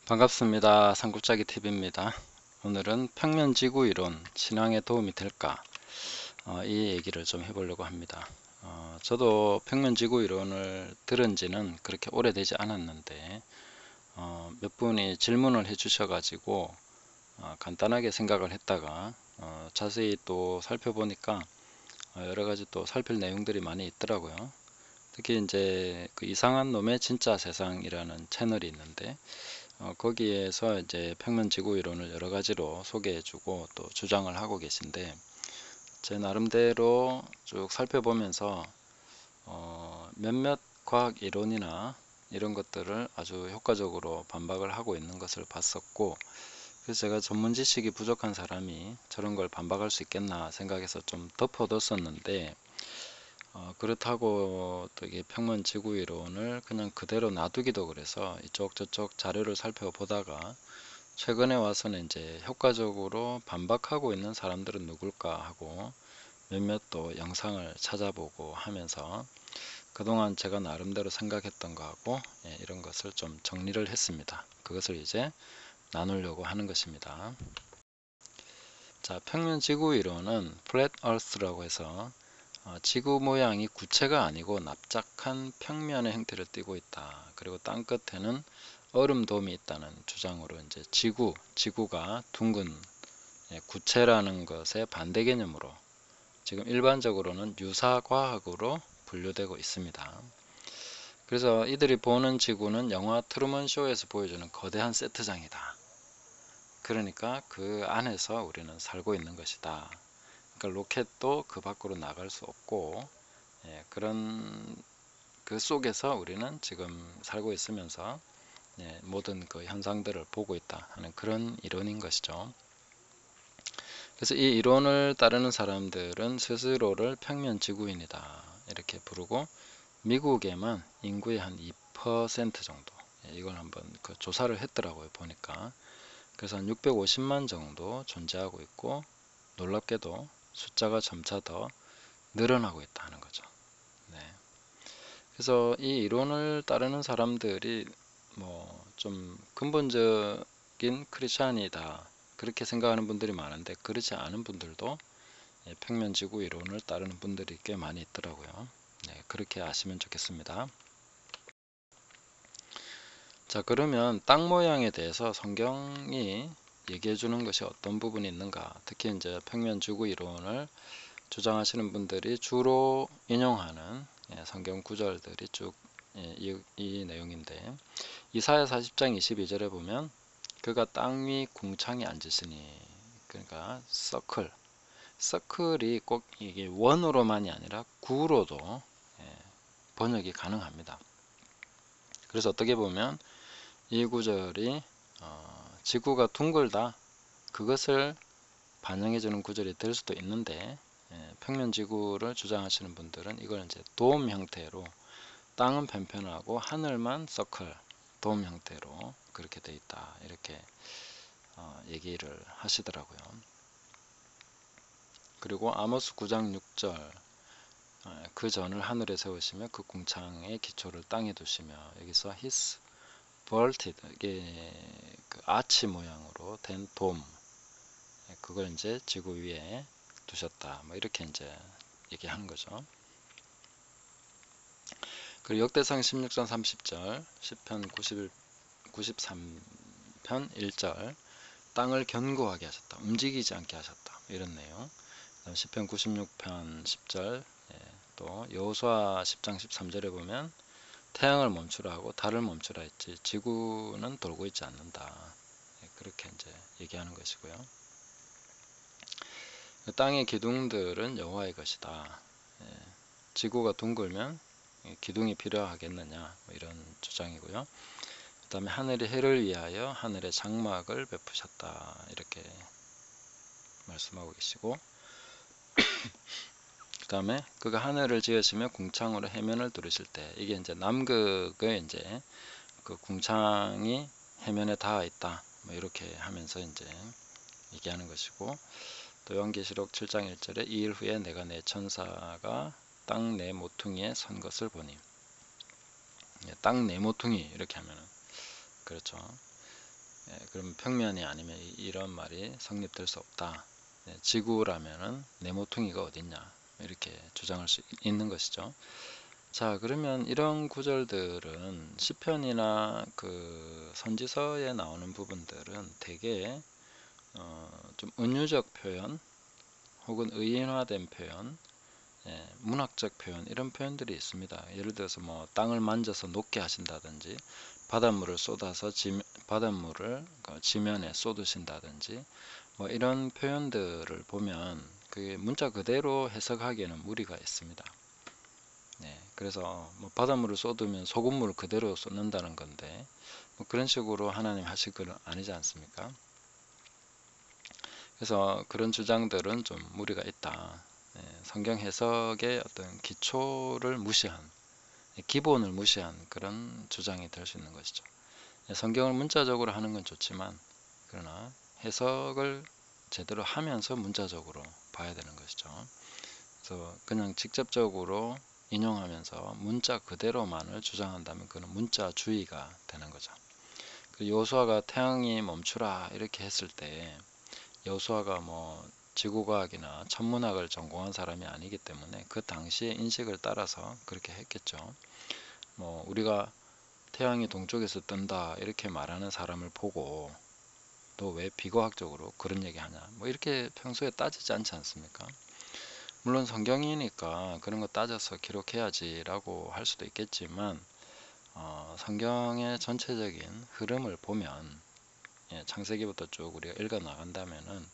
반갑습니다. 산골짜기 TV입니다. 오늘은 평면지구 이론, 신앙에 도움이 될까? 이 얘기를 좀 해보려고 합니다. 저도 평면지구 이론을 들은 지는 그렇게 오래되지 않았는데 몇 분이 질문을 해주셔가지고 간단하게 생각을 했다가 자세히 또 살펴보니까 여러 가지 또 살필 내용들이 많이 있더라고요. 특히 이제 그 이상한 놈의 진짜 세상이라는 채널이 있는데 거기에서 이제 평면지구 이론을 여러 가지로 소개해주고 또 주장을 하고 계신데 제 나름대로 쭉 살펴보면서 몇몇 과학 이론이나 이런 것들을 아주 효과적으로 반박을 하고 있는 것을 봤었고, 그래서 제가 전문 지식이 부족한 사람이 저런 걸 반박할 수 있겠나 생각해서 좀 덮어뒀었는데, 그렇다고 또 이게 평면지구 이론을 그냥 그대로 놔두기도 그래서 이쪽 저쪽 자료를 살펴보다가 최근에 와서는 이제 효과적으로 반박하고 있는 사람들은 누굴까 하고 몇몇 또 영상을 찾아보고 하면서 그동안 제가 나름대로 생각했던 거하고 이런 것을 좀 정리를 했습니다. 그것을 이제 나누려고 하는 것입니다. 자, 평면지구 이론은 Flat Earth라고 해서 지구 모양이 구체가 아니고 납작한 평면의 형태를 띠고 있다. 그리고 땅 끝에는 얼음돔이 있다는 주장으로 이제 지구가 둥근 구체라는 것의 반대 개념으로 지금 일반적으로는 유사과학으로 분류되고 있습니다. 그래서 이들이 보는 지구는 영화 트루먼 쇼에서 보여주는 거대한 세트장이다. 그러니까 그 안에서 우리는 살고 있는 것이다. 그러니까 로켓도 그 밖으로 나갈 수 없고 그런 그 속에서 우리는 지금 살고 있으면서 모든 그 현상들을 보고 있다 하는 그런 이론인 것이죠. 그래서 이 이론을 따르는 사람들은 스스로를 평면지구인이다 이렇게 부르고 미국에만 인구의 한 2% 정도 이걸 한번 그 조사를 했더라고요 보니까. 그래서 한 650만 정도 존재하고 있고 놀랍게도 숫자가 점차 더 늘어나고 있다 하는 거죠. 네. 그래서 이 이론을 따르는 사람들이 뭐 좀 근본적인 크리스찬이다 그렇게 생각하는 분들이 많은데 그렇지 않은 분들도 평면지구 이론을 따르는 분들이 꽤 많이 있더라고요. 네, 그렇게 아시면 좋겠습니다. 자, 그러면 땅 모양에 대해서 성경이 얘기해 주는 것이 어떤 부분이 있는가? 특히 이제 평면지구 이론을 주장하시는 분들이 주로 인용하는 성경 구절들이 쭉 이 내용인데 이사야 40장 22절에 보면 그가 땅 위 궁창에 앉으시니 그러니까 서클이 꼭 이게 원으로만이 아니라 구로도 번역이 가능합니다. 그래서 어떻게 보면 이 구절이 지구가 둥글다 그것을 반영해주는 구절이 될 수도 있는데 평면지구를 주장하시는 분들은 이걸 이제 돔 형태로 땅은 편편하고 하늘만 서클 돔 형태로 그렇게 돼 있다 이렇게 얘기를 하시더라고요. 그리고 아모스 9장 6절 그 전을 하늘에 세우시며 그 궁창의 기초를 땅에 두시며 여기서 his vaulted 이게 그 아치 모양으로 된 돔 그걸 이제 지구 위에 두셨다 뭐 이렇게 이제 얘기하는 거죠. 그리고 역대상 16장 30절 시편 93편 1절 땅을 견고하게 하셨다 움직이지 않게 하셨다 이런 내용. 시편 96편 10절 또 여호수아 10장 13절에 보면 태양을 멈추라 하고 달을 멈추라 했지 지구는 돌고 있지 않는다 그렇게 이제 얘기하는 것이고요. 땅의 기둥들은 여호와의 것이다. 지구가 둥글면 기둥이 필요하겠느냐 뭐 이런 주장이고요. 그 다음에 하늘이 해를 위하여 하늘의 장막을 베푸셨다 이렇게 말씀하고 계시고 그 다음에 그가 하늘을 지으시며 궁창으로 해면을 두르실 때 이게 이제 남극의 이제 그 궁창이 해면에 닿아 있다 뭐 이렇게 하면서 이제 얘기하는 것이고 또 요한계시록 7장 1절에 이일 후에 내가 내 천사가 땅 내 모퉁이에 선 것을 보니 땅 내 모퉁이 이렇게 하면은 그렇죠. 그럼 평면이 아니면 이런 말이 성립될 수 없다. 지구라면은 네모퉁이가 어딨냐, 이렇게 주장할 수 있는 것이죠. 자, 그러면 이런 구절들은 시편이나 그 선지서에 나오는 부분들은 대개 좀 은유적 표현 혹은 의인화된 표현, 문학적 표현, 이런 표현들이 있습니다. 예를 들어서 뭐 땅을 만져서 녹게 하신다든지, 바닷물을 쏟아서 바닷물을 지면에 쏟으신다든지, 뭐 이런 표현들을 보면 그게 문자 그대로 해석하기에는 무리가 있습니다. 그래서 뭐 바닷물을 쏟으면 소금물을 그대로 쏟는다는 건데, 뭐 그런 식으로 하나님 하실 건 아니지 않습니까? 그래서 그런 주장들은 좀 무리가 있다. 성경 해석의 어떤 기초를 무시한, 기본을 무시한 그런 주장이 될 수 있는 것이죠. 성경을 문자적으로 하는 건 좋지만, 그러나 해석을 제대로 하면서 문자적으로 봐야 되는 것이죠. 그래서 그냥 직접적으로 인용하면서 문자 그대로만을 주장한다면 그는 문자주의가 되는 거죠. 여호수아가 태양이 멈추라 이렇게 했을 때, 여호수아가 뭐 지구과학이나 천문학을 전공한 사람이 아니기 때문에 그 당시의 인식을 따라서 그렇게 했겠죠. 뭐 우리가 태양이 동쪽에서 뜬다 이렇게 말하는 사람을 보고 또 왜 비과학적으로 그런 얘기 하냐, 뭐 이렇게 평소에 따지지 않지 않습니까? 물론 성경이니까 그런 거 따져서 기록해야지 라고 할 수도 있겠지만, 성경의 전체적인 흐름을 보면, 창세기부터 쭉 우리가 읽어 나간다면은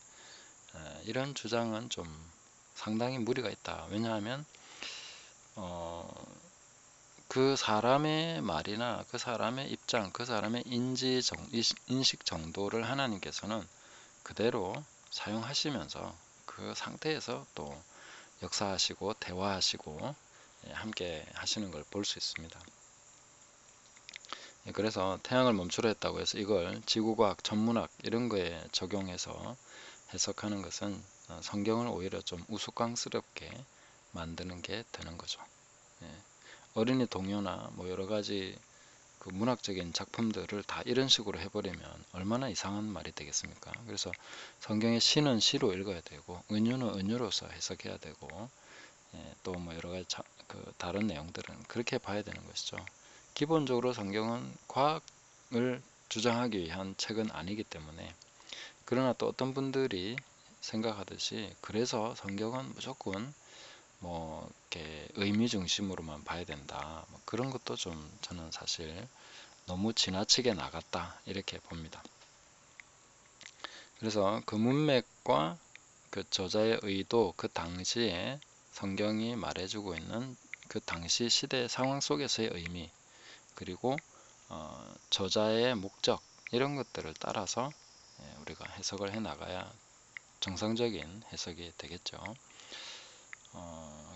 이런 주장은 좀 상당히 무리가 있다. 왜냐하면 그 사람의 말이나 그 사람의 입장, 그 사람의 인식 정도를 하나님께서는 그대로 사용하시면서 그 상태에서 또 역사하시고 대화하시고 함께 하시는 걸 볼 수 있습니다. 그래서 태양을 멈추려 했다고 해서 이걸 지구과학, 천문학 이런 거에 적용해서 해석하는 것은 성경을 오히려 좀 우스꽝스럽게 만드는 게 되는 거죠. 어린이 동요나 뭐 여러 가지 그 문학적인 작품들을 다 이런 식으로 해버리면 얼마나 이상한 말이 되겠습니까? 그래서 성경의 시는 시로 읽어야 되고, 은유는 은유로서 해석해야 되고, 또 뭐 여러 가지 그 다른 내용들은 그렇게 봐야 되는 것이죠. 기본적으로 성경은 과학을 주장하기 위한 책은 아니기 때문에, 그러나 또 어떤 분들이 생각하듯이 그래서 성경은 무조건 뭐 이렇게 의미 중심으로만 봐야 된다, 뭐 그런 것도 좀 저는 사실 너무 지나치게 나갔다 이렇게 봅니다. 그래서 그 문맥과 그 저자의 의도, 그 당시에 성경이 말해주고 있는 그 당시 시대 상황 속에서의 의미, 그리고 저자의 목적, 이런 것들을 따라서 우리가 해석을 해 나가야 정상적인 해석이 되겠죠.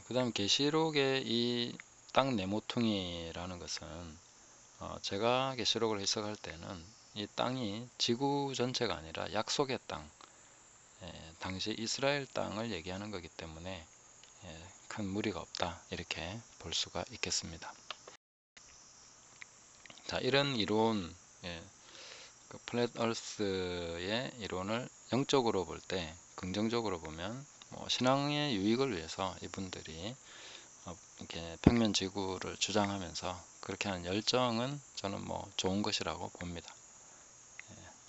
그 다음 계시록의 이 땅 네모퉁이라는 것은 제가 계시록을 해석할 때는 이 땅이 지구 전체가 아니라 약속의 땅, 당시 이스라엘 땅을 얘기하는 거기 때문에 큰 무리가 없다 이렇게 볼 수가 있겠습니다. 자, 이런 이론, 그 플랫 얼스의 이론을 영적으로 볼 때, 긍정적으로 보면 뭐 신앙의 유익을 위해서 이분들이 이렇게 평면 지구를 주장하면서 그렇게 하는 열정은 저는 뭐 좋은 것이라고 봅니다.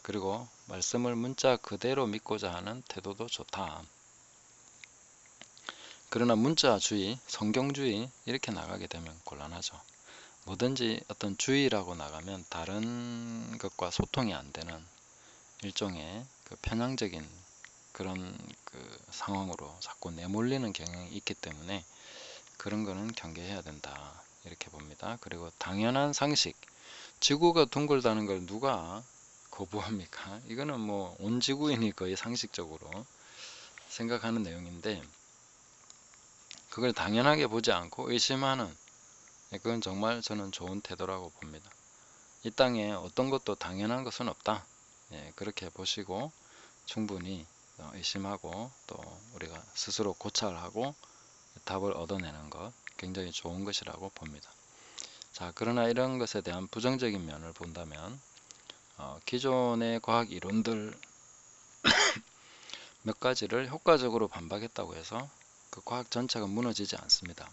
그리고 말씀을 문자 그대로 믿고자 하는 태도도 좋다. 그러나 문자주의, 성경주의 이렇게 나가게 되면 곤란하죠. 뭐든지 어떤 주의라고 나가면 다른 것과 소통이 안 되는 일종의 그 편향적인 그런 그 상황으로 자꾸 내몰리는 경향이 있기 때문에 그런 거는 경계해야 된다 이렇게 봅니다. 그리고 당연한 상식, 지구가 둥글다는 걸 누가 거부합니까? 이거는 뭐 온 지구인이 거의 상식적으로 생각하는 내용인데, 그걸 당연하게 보지 않고 의심하는, 그건 정말 저는 좋은 태도라고 봅니다. 이 땅에 어떤 것도 당연한 것은 없다. 그렇게 보시고 충분히 의심하고 또 우리가 스스로 고찰하고 답을 얻어내는 것 굉장히 좋은 것이라고 봅니다. 자, 그러나 이런 것에 대한 부정적인 면을 본다면 기존의 과학 이론들 몇 가지를 효과적으로 반박했다고 해서 그 과학 전체가 무너지지 않습니다.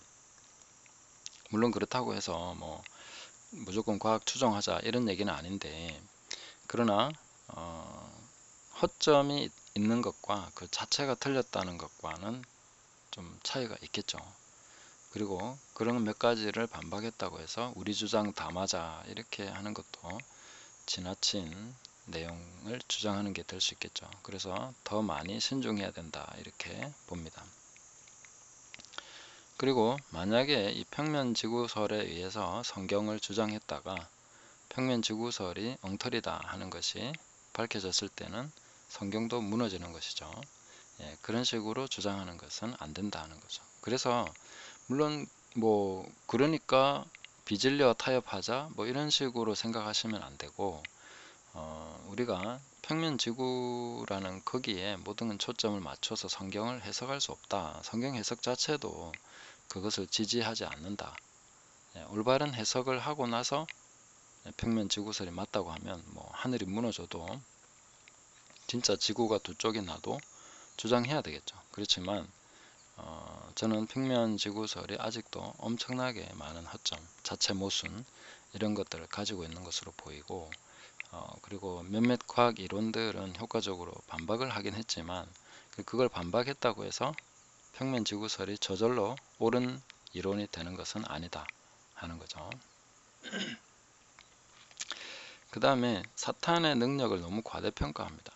물론 그렇다고 해서 뭐 무조건 과학 추종하자 이런 얘기는 아닌데, 그러나 허점이 있는 것과 그 자체가 틀렸다는 것과는 좀 차이가 있겠죠. 그리고 그런 몇 가지를 반박했다고 해서 우리 주장 다 맞아 이렇게 하는 것도 지나친 내용을 주장하는 게 될 수 있겠죠. 그래서 더 많이 신중해야 된다 이렇게 봅니다. 그리고 만약에 이 평면지구설에 의해서 성경을 주장했다가 평면지구설이 엉터리다 하는 것이 밝혀졌을 때는 성경도 무너지는 것이죠. 그런 식으로 주장하는 것은 안 된다는 거죠. 그래서 물론 뭐 그러니까 비질려 타협하자 뭐 이런 식으로 생각하시면 안 되고, 우리가 평면지구라는 거기에 모든 초점을 맞춰서 성경을 해석할 수 없다. 성경 해석 자체도 그것을 지지하지 않는다. 올바른 해석을 하고 나서 평면지구설이 맞다고 하면 뭐 하늘이 무너져도 진짜 지구가 두 쪽이 나도 주장해야 되겠죠. 그렇지만 저는 평면지구설이 아직도 엄청나게 많은 허점, 자체 모순 이런 것들을 가지고 있는 것으로 보이고, 그리고 몇몇 과학 이론들은 효과적으로 반박을 하긴 했지만 그걸 반박했다고 해서 평면지구설이 저절로 옳은 이론이 되는 것은 아니다 하는 거죠. 그 다음에 사탄의 능력을 너무 과대평가합니다.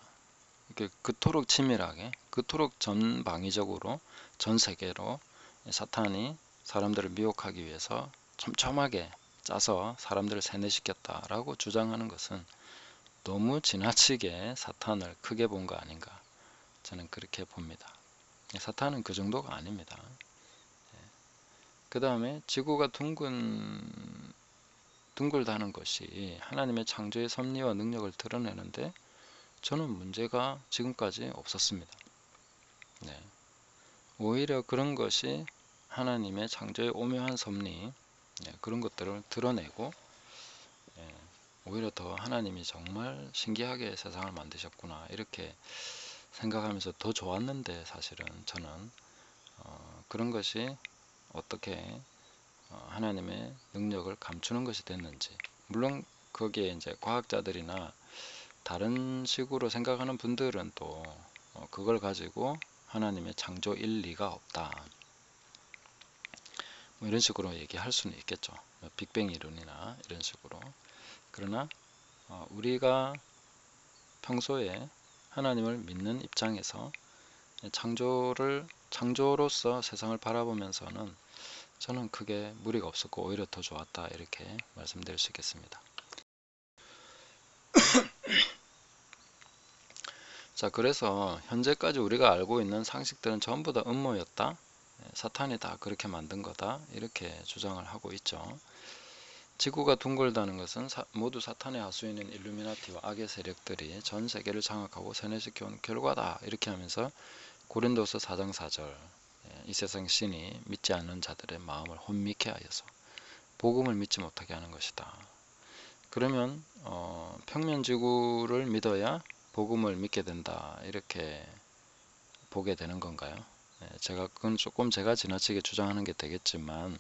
그토록 치밀하게, 그토록 전방위적으로, 전 세계로 사탄이 사람들을 미혹하기 위해서 촘촘하게 짜서 사람들을 세뇌시켰다라고 주장하는 것은 너무 지나치게 사탄을 크게 본 거 아닌가, 저는 그렇게 봅니다. 사탄은 그 정도가 아닙니다. 그 다음에 지구가 둥글다는 것이 하나님의 창조의 섭리와 능력을 드러내는데 저는 문제가 지금까지 없었습니다. 오히려 그런 것이 하나님의 창조의 오묘한 섭리, 그런 것들을 드러내고, 오히려 더 하나님이 정말 신기하게 세상을 만드셨구나 이렇게 생각하면서 더 좋았는데, 사실은 저는 그런 것이 어떻게 하나님의 능력을 감추는 것이 됐는지, 물론 거기에 이제 과학자들이나 다른 식으로 생각하는 분들은 또 그걸 가지고 하나님의 창조 일리가 없다 뭐 이런 식으로 얘기할 수는 있겠죠. 빅뱅 이론이나 이런 식으로. 그러나 우리가 평소에 하나님을 믿는 입장에서 창조로서 세상을 바라보면서는 저는 크게 무리가 없었고 오히려 더 좋았다 이렇게 말씀드릴 수 있겠습니다. 자, 그래서 현재까지 우리가 알고 있는 상식들은 전부 다 음모였다, 사탄이 다 그렇게 만든 거다 이렇게 주장을 하고 있죠. 지구가 둥글다는 것은 모두 사탄의 하수인인 일루미나티와 악의 세력들이 전 세계를 장악하고 세뇌시켜온 결과다 이렇게 하면서 고린도서 4장 4절, 이 세상 신이 믿지 않는 자들의 마음을 혼미케 하여서 복음을 믿지 못하게 하는 것이다. 그러면 평면지구를 믿어야 복음을 믿게 된다 이렇게 보게 되는 건가요? 그건 조금 제가 지나치게 주장하는 게 되겠지만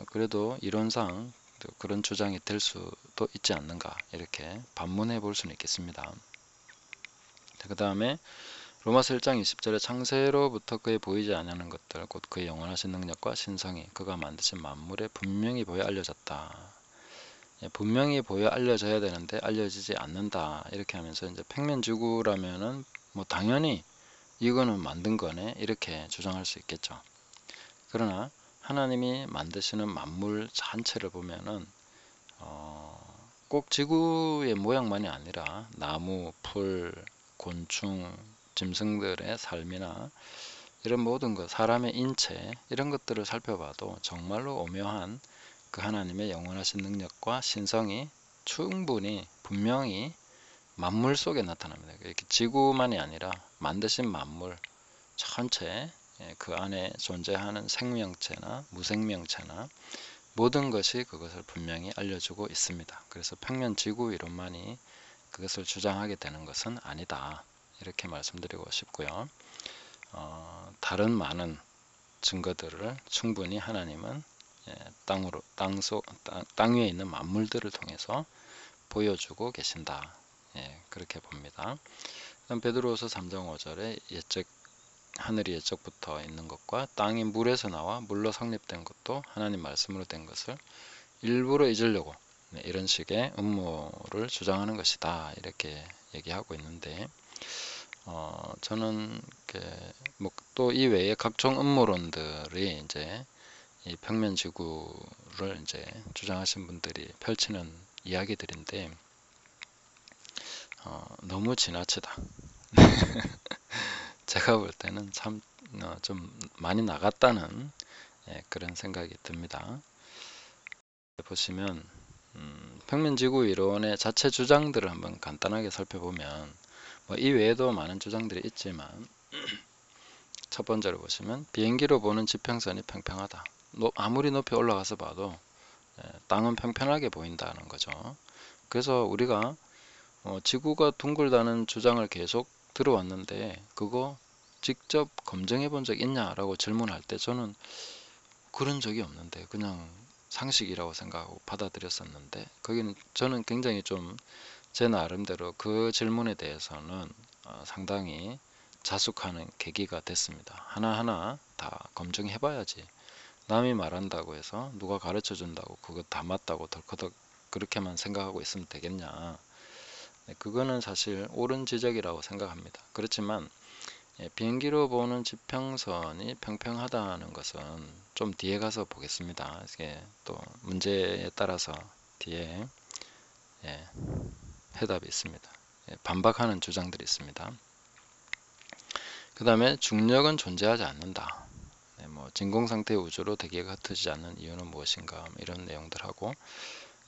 그래도 이론상 그런 주장이 될 수도 있지 않는가 이렇게 반문해 볼 수는 있겠습니다. 그 다음에 로마서 1장 20절에 창세로부터 그의 보이지 아니하는 것들 곧 그의 영원하신 능력과 신성이 그가 만드신 만물에 분명히 보여 알려졌다. 분명히 보여 알려져야 되는데 알려지지 않는다 이렇게 하면서 이제 평면지구라면은 뭐 당연히 이거는 만든 거네 이렇게 주장할 수 있겠죠. 그러나 하나님이 만드시는 만물 전체를 보면은 꼭 지구의 모양만이 아니라 나무, 풀, 곤충, 짐승들의 삶이나 이런 모든 것, 사람의 인체 이런 것들을 살펴봐도 정말로 오묘한 그 하나님의 영원하신 능력과 신성이 충분히 분명히 만물 속에 나타납니다. 이렇게 지구만이 아니라 만드신 만물 전체, 그 안에 존재하는 생명체나 무생명체나 모든 것이 그것을 분명히 알려주고 있습니다. 그래서 평면지구 이론만이 그것을 주장하게 되는 것은 아니다. 이렇게 말씀드리고 싶고요. 다른 많은 증거들을 충분히 하나님은 땅 위에 있는 만물들을 통해서 보여주고 계신다. 그렇게 봅니다. 베드로후서 3장 5절에 하늘이 옛적부터 있는 것과 땅이 물에서 나와 물로 성립된 것도 하나님 말씀으로 된 것을 일부러 잊으려고 이런 식의 음모를 주장하는 것이다. 이렇게 얘기하고 있는데 저는 또 이외에 각종 음모론들이 이제 이 평면 지구를 이제 주장하신 분들이 펼치는 이야기들인데 너무 지나치다. 제가 볼 때는 참 좀 많이 나갔다는 그런 생각이 듭니다. 보시면 평면지구 이론의 자체 주장들을 한번 간단하게 살펴보면 이 외에도 많은 주장들이 있지만 첫 번째로 보시면 비행기로 보는 지평선이 평평하다. 아무리 높이 올라가서 봐도 땅은 평평하게 보인다는 거죠. 그래서 우리가 지구가 둥글다는 주장을 계속 들어왔는데 그거 직접 검증해 본 적 있냐라고 질문할 때 저는 그런 적이 없는데 그냥 상식이라고 생각하고 받아들였었는데 거기는 저는 굉장히 좀 제 나름대로 그 질문에 대해서는 상당히 자숙하는 계기가 됐습니다. 하나하나 다 검증해 봐야지 남이 말한다고 해서 누가 가르쳐 준다고 그거 다 맞다고 덜커덕 그렇게만 생각하고 있으면 되겠냐. 그거는 사실 옳은 지적이라고 생각합니다. 그렇지만 비행기로 보는 지평선이 평평하다는 것은 좀 뒤에 가서 보겠습니다. 이게 또 문제에 따라서 뒤에 해답이 있습니다. 반박하는 주장들이 있습니다. 그 다음에 중력은 존재하지 않는다. 진공상태의 우주로 대기가 흩어지지 않는 이유는 무엇인가 이런 내용들하고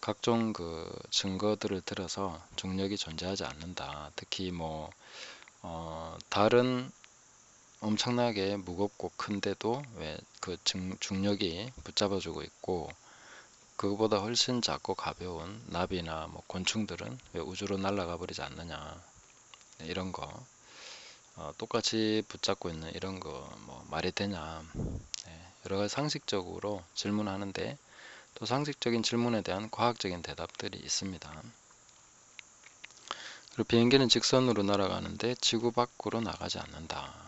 각종 그 증거들을 들어서 중력이 존재하지 않는다. 특히 달은 엄청나게 무겁고 큰데도 왜 그 중력이 붙잡아주고 있고 그거보다 훨씬 작고 가벼운 나비나 곤충들은 왜 우주로 날아가 버리지 않느냐 이런 거 똑같이 붙잡고 있는 이런 거 말이 되냐 여러 가지 상식적으로 질문하는데 또 상식적인 질문에 대한 과학적인 대답들이 있습니다. 그리고 비행기는 직선으로 날아가는데 지구 밖으로 나가지 않는다.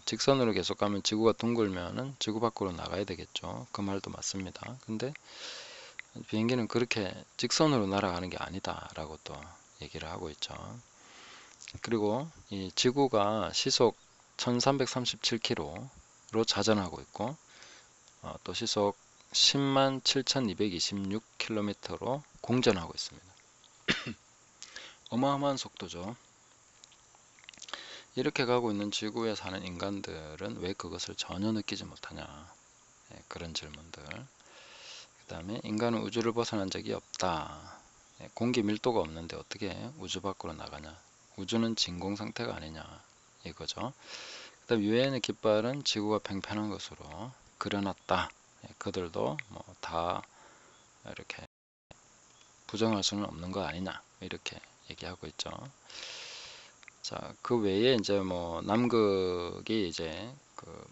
직선으로 계속 가면 지구가 둥글면은 지구 밖으로 나가야 되겠죠. 그 말도 맞습니다. 근데 비행기는 그렇게 직선으로 날아가는 게 아니다 라고 또 얘기를 하고 있죠. 그리고 이 지구가 시속 1337km로 자전하고 있고 또 시속 10만 7226km로 공전하고 있습니다. 어마어마한 속도죠. 이렇게 가고 있는 지구에 사는 인간들은 왜 그것을 전혀 느끼지 못하냐 그런 질문들. 그 다음에 인간은 우주를 벗어난 적이 없다. 공기 밀도가 없는데 어떻게 우주 밖으로 나가냐. 우주는 진공 상태가 아니냐 이거죠. 그 다음 유엔의 깃발은 지구가 평평한 것으로 그려놨다. 그들도 다 이렇게 부정할 수는 없는 거 아니냐 이렇게 얘기하고 있죠. 자, 그 외에 이제 남극이 이제 그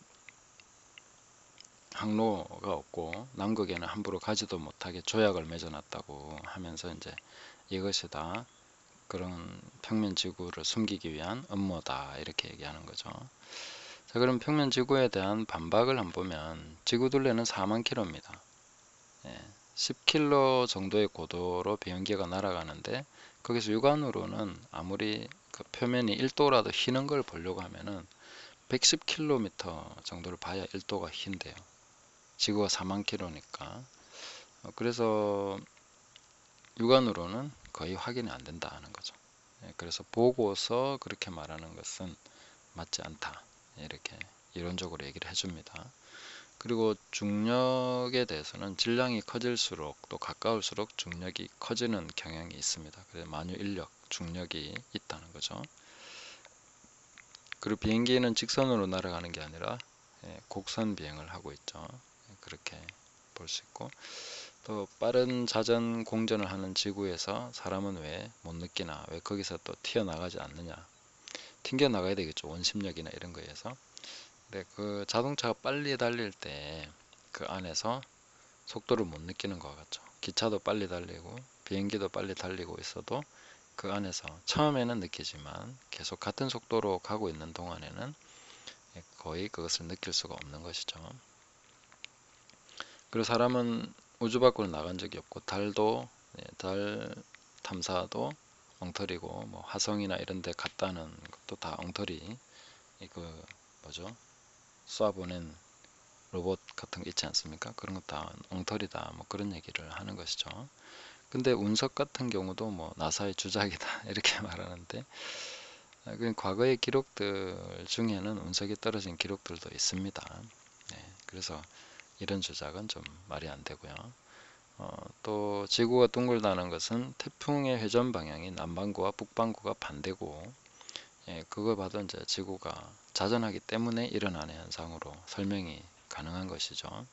항로가 없고 남극에는 함부로 가지도 못하게 조약을 맺어놨다고 하면서 이제 이것이 다 그런 평면 지구를 숨기기 위한 음모다 이렇게 얘기하는 거죠. 자, 그럼 평면 지구에 대한 반박을 한번 보면 지구 둘레는 4만 킬로입니다. 10km 정도의 고도로 비행기가 날아가는데 거기서 육안으로는 아무리 그 표면이 1도라도 휘는 걸 보려고 하면은 110km 정도를 봐야 1도가 흰대요. 지구가 4만 킬로니까. 그래서 육안으로는 거의 확인이 안 된다는 거죠. 그래서 보고서 그렇게 말하는 것은 맞지 않다. 이렇게 이론적으로 얘기를 해줍니다. 그리고 중력에 대해서는 질량이 커질수록 또 가까울수록 중력이 커지는 경향이 있습니다. 그래서 만유인력, 중력이 있다는 거죠. 그리고 비행기는 직선으로 날아가는 게 아니라 곡선 비행을 하고 있죠. 그렇게 볼 수 있고 또 빠른 자전 공전을 하는 지구에서 사람은 왜 못 느끼나? 왜 거기서 또 튀어나가지 않느냐? 튕겨나가야 되겠죠. 원심력이나 이런 거에서. 근데 그 자동차가 빨리 달릴 때 그 안에서 속도를 못 느끼는 것 같죠. 기차도 빨리 달리고 비행기도 빨리 달리고 있어도 그 안에서 처음에는 느끼지만 계속 같은 속도로 가고 있는 동안에는 거의 그것을 느낄 수가 없는 것이죠. 그리고 사람은 우주 밖으로 나간 적이 없고 달도 달 탐사도 엉터리고 뭐 화성이나 이런 데 갔다는 것도 다 엉터리 그 뭐죠? 쏴보낸 로봇 같은 거 있지 않습니까? 그런 거 다 엉터리다 뭐 그런 얘기를 하는 것이죠. 근데 운석 같은 경우도 뭐 나사의 주작이다 이렇게 말하는데 과거의 기록들 중에는 운석이 떨어진 기록들도 있습니다. 네, 그래서 이런 주장은 좀 말이 안 되고요. 또 지구가 둥글다는 것은 태풍의 회전 방향이 남반구와 북반구가 반대고, 그걸 봐도 이제 지구가 자전하기 때문에 일어나는 현상으로 설명이 가능한 것이죠.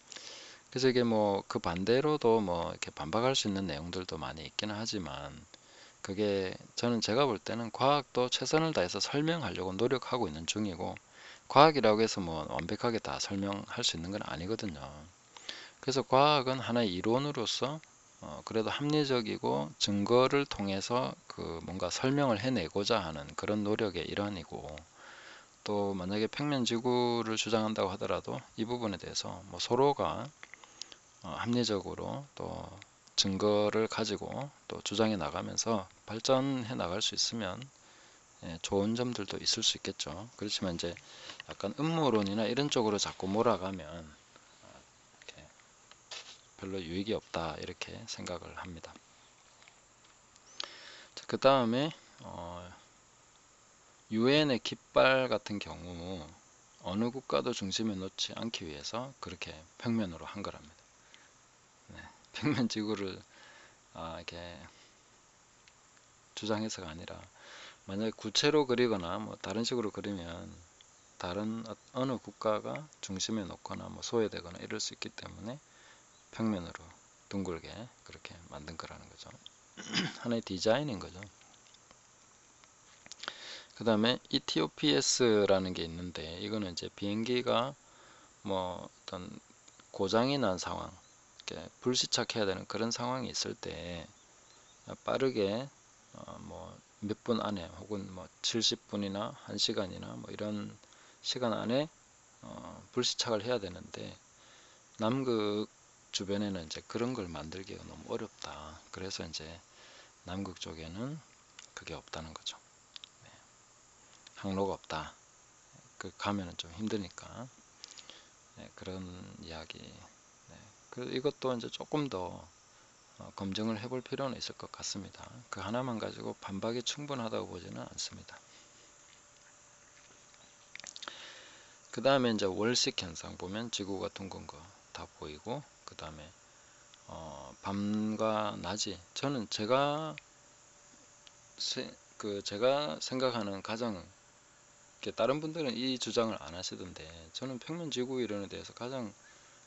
그래서 이게 뭐 그 반대로도 뭐 이렇게 반박할 수 있는 내용들도 많이 있기는 하지만, 그게 저는 제가 볼 때는 과학도 최선을 다해서 설명하려고 노력하고 있는 중이고, 과학이라고 해서 뭐 완벽하게 다 설명할 수 있는 건 아니거든요. 그래서 과학은 하나의 이론으로서 그래도 합리적이고 증거를 통해서 그 뭔가 설명을 해내고자 하는 그런 노력의 일환이고, 또 만약에 평면지구를 주장한다고 하더라도 이 부분에 대해서 뭐 서로가 합리적으로 또 증거를 가지고 또 주장해 나가면서 발전해 나갈 수 있으면 좋은 점들도 있을 수 있겠죠. 그렇지만 이제 약간 음모론이나 이런 쪽으로 자꾸 몰아가면 이렇게 별로 유익이 없다 이렇게 생각을 합니다. 그 다음에 유엔의 깃발 같은 경우 어느 국가도 중심에 놓지 않기 위해서 그렇게 평면으로 한 거랍니다. 네, 평면 지구를 이렇게 주장해서가 아니라, 만약에 구체로 그리거나 뭐 다른 식으로 그리면 다른 어느 국가가 중심에 놓거나 뭐 소외되거나 이럴 수 있기 때문에 평면으로 둥글게 그렇게 만든 거라는 거죠. 하나의 디자인인 거죠. 그 다음에 ETOPS라는 게 있는데, 이거는 이제 비행기가 뭐 어떤 고장이 난 상황, 이렇게 불시착해야 되는 그런 상황이 있을 때 빠르게 뭐 몇 분 안에 혹은 뭐 70분이나 1시간이나 뭐 이런 시간 안에 불시착을 해야 되는데, 남극 주변에는 이제 그런 걸 만들기가 너무 어렵다. 그래서 이제 남극 쪽에는 그게 없다는 거죠. 네. 항로가 없다. 그 가면은 좀 힘드니까. 네, 그런 이야기. 네. 이것도 이제 조금 더 검증을 해볼 필요는 있을 것 같습니다. 그 하나만 가지고 반박이 충분하다고 보지는 않습니다. 그 다음에 이제 월식 현상 보면 지구가 둥근 거 다 보이고, 그 다음에 밤과 낮이, 저는 제가 제가 생각하는 가장, 다른 분들은 이 주장을 안 하시던데, 저는 평면 지구 이론에 대해서 가장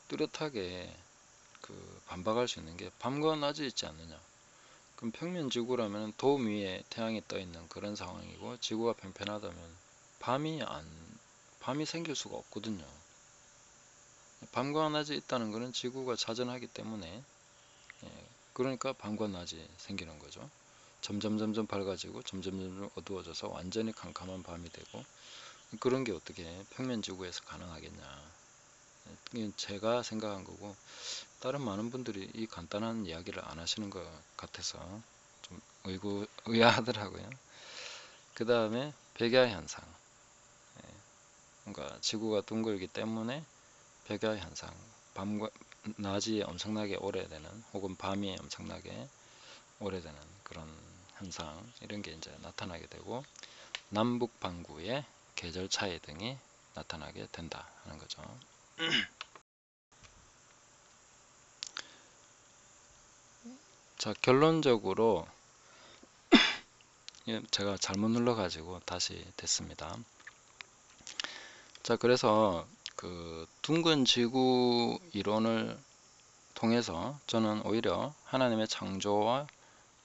뚜렷하게 반박할 수 있는 게 밤과 낮이 있지 않느냐. 그럼 평면 지구라면 돔 위에 태양이 떠 있는 그런 상황이고, 지구가 평평하다면 밤이 생길 수가 없거든요. 밤과 낮이 있다는 것은 지구가 자전하기 때문에, 그러니까 밤과 낮이 생기는 거죠. 점점 밝아지고 점점 어두워져서 완전히 캄캄한 밤이 되고, 그런 게 어떻게 평면 지구에서 가능하겠냐. 이건 제가 생각한 거고, 다른 많은 분들이 이 간단한 이야기를 안 하시는 것 같아서 좀 의아하더라고요. 그 다음에 백야 현상. 그러니까 지구가 둥글기 때문에 백야 현상, 밤과 낮이 엄청나게 오래되는, 혹은 밤이 엄청나게 오래되는 그런 현상, 이런 게 이제 나타나게 되고, 남북 반구의 계절 차이 등이 나타나게 된다 하는 거죠. 자, 결론적으로 제가 잘못 눌러가지고 다시 됐습니다. 자, 그래서 그 둥근 지구 이론을 통해서 저는 오히려 하나님의 창조와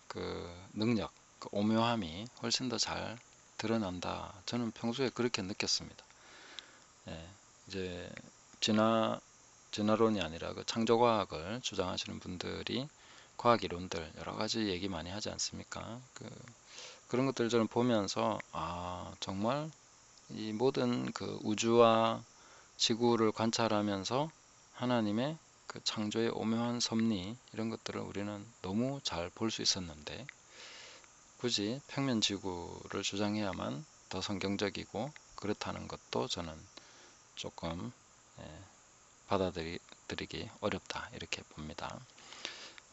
그 능력, 그 오묘함이 훨씬 더 잘 드러난다. 저는 평소에 그렇게 느꼈습니다. 예, 이제 진화론이 아니라 그 창조과학을 주장하시는 분들이 과학 이론들 여러 가지 얘기 많이 하지 않습니까? 그런 것들을 저는 보면서 정말 이 모든 그 우주와 지구를 관찰하면서 하나님의 그 창조의 오묘한 섭리 이런 것들을 우리는 너무 잘 볼 수 있었는데 굳이 평면 지구를 주장해야만 더 성경적이고 그렇다는 것도 저는 조금 받아들이기 어렵다 이렇게 봅니다.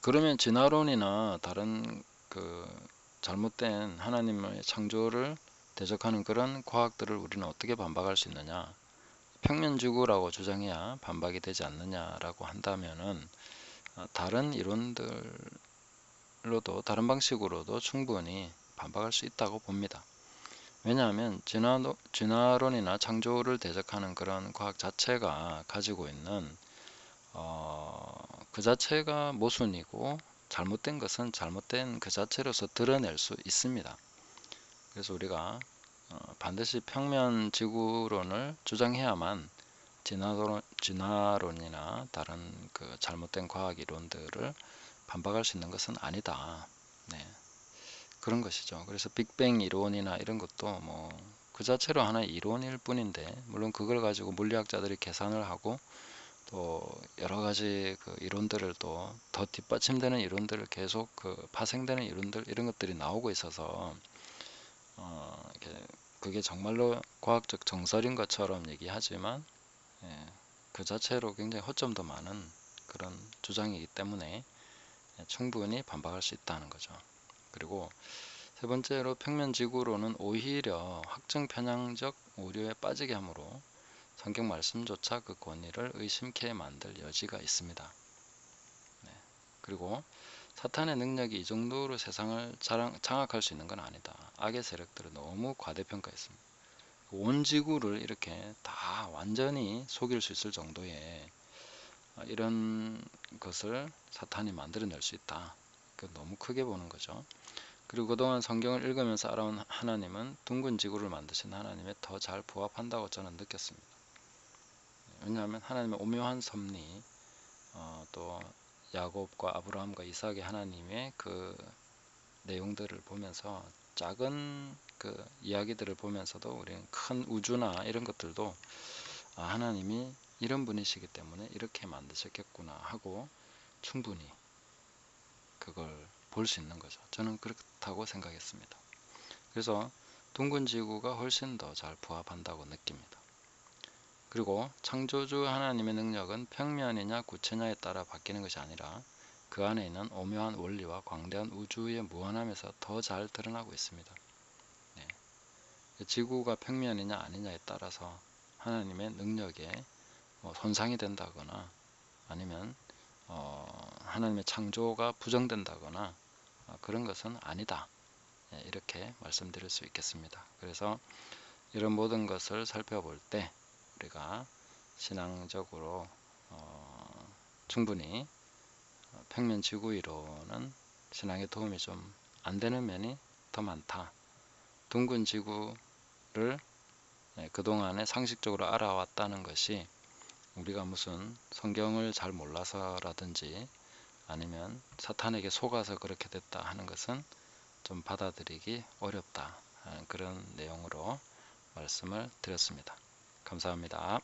그러면 진화론이나 다른 그 잘못된 하나님의 창조를 대적하는 그런 과학들을 우리는 어떻게 반박할 수 있느냐? 평면지구라고 주장해야 반박이 되지 않느냐라고 한다면은 다른 이론들로도 다른 방식으로도 충분히 반박할 수 있다고 봅니다. 왜냐하면 진화론이나 창조를 대적하는 그런 과학 자체가 가지고 있는 그 자체가 모순이고 잘못된 것은 잘못된 그 자체로서 드러낼 수 있습니다. 그래서 우리가 반드시 평면 지구론을 주장해야만 진화론이나 다른 그 잘못된 과학 이론들을 반박할 수 있는 것은 아니다. 네, 그런 것이죠. 그래서 빅뱅 이론이나 이런 것도 뭐 그 자체로 하나의 이론일 뿐인데 물론 그걸 가지고 물리학자들이 계산을 하고 또 여러 가지 그 이론들을 또 더 뒷받침되는 이론들을 계속 그 파생되는 이론들 이런 것들이 나오고 있어서 그게 정말로 과학적 정설인 것처럼 얘기하지만 그 자체로 굉장히 허점도 많은 그런 주장이기 때문에 충분히 반박할 수 있다는 거죠. 그리고 세 번째로 평면지구로는 오히려 확증 편향적 오류에 빠지게 하므로 성경 말씀조차 그 권위를 의심케 만들 여지가 있습니다. 그리고 사탄의 능력이 이 정도로 세상을 장악할 수 있는 건 아니다. 악의 세력들은 너무 과대평가했습니다. 온 지구를 이렇게 다 완전히 속일 수 있을 정도의 이런 것을 사탄이 만들어낼 수 있다. 너무 크게 보는 거죠. 그리고 그동안 성경을 읽으면서 알아온 하나님은 둥근 지구를 만드신 하나님에 더 잘 부합한다고 저는 느꼈습니다. 왜냐하면 하나님의 오묘한 섭리, 또 야곱과 아브라함과 이삭의 하나님의 그 내용들을 보면서 작은 그 이야기들을 보면서도 우리는 큰 우주나 이런 것들도 하나님이 이런 분이시기 때문에 이렇게 만드셨겠구나 하고 충분히 그걸 볼 수 있는 거죠. 저는 그렇다고 생각했습니다. 그래서 둥근 지구가 훨씬 더 잘 부합한다고 느낍니다. 그리고 창조주 하나님의 능력은 평면이냐 구체냐에 따라 바뀌는 것이 아니라 그 안에 있는 오묘한 원리와 광대한 우주의 무한함에서 더 잘 드러나고 있습니다. 지구가 평면이냐 아니냐에 따라서 하나님의 능력에 손상이 된다거나 아니면 하나님의 창조가 부정된다거나 그런 것은 아니다. 이렇게 말씀드릴 수 있겠습니다. 그래서 이런 모든 것을 살펴볼 때 우리가 신앙적으로 충분히 평면 지구 이론은 신앙에 도움이 좀 안 되는 면이 더 많다. 둥근 지구를 그동안에 상식적으로 알아왔다는 것이 우리가 무슨 성경을 잘 몰라서라든지 아니면 사탄에게 속아서 그렇게 됐다 하는 것은 좀 받아들이기 어렵다. 그런 내용으로 말씀을 드렸습니다. 감사합니다.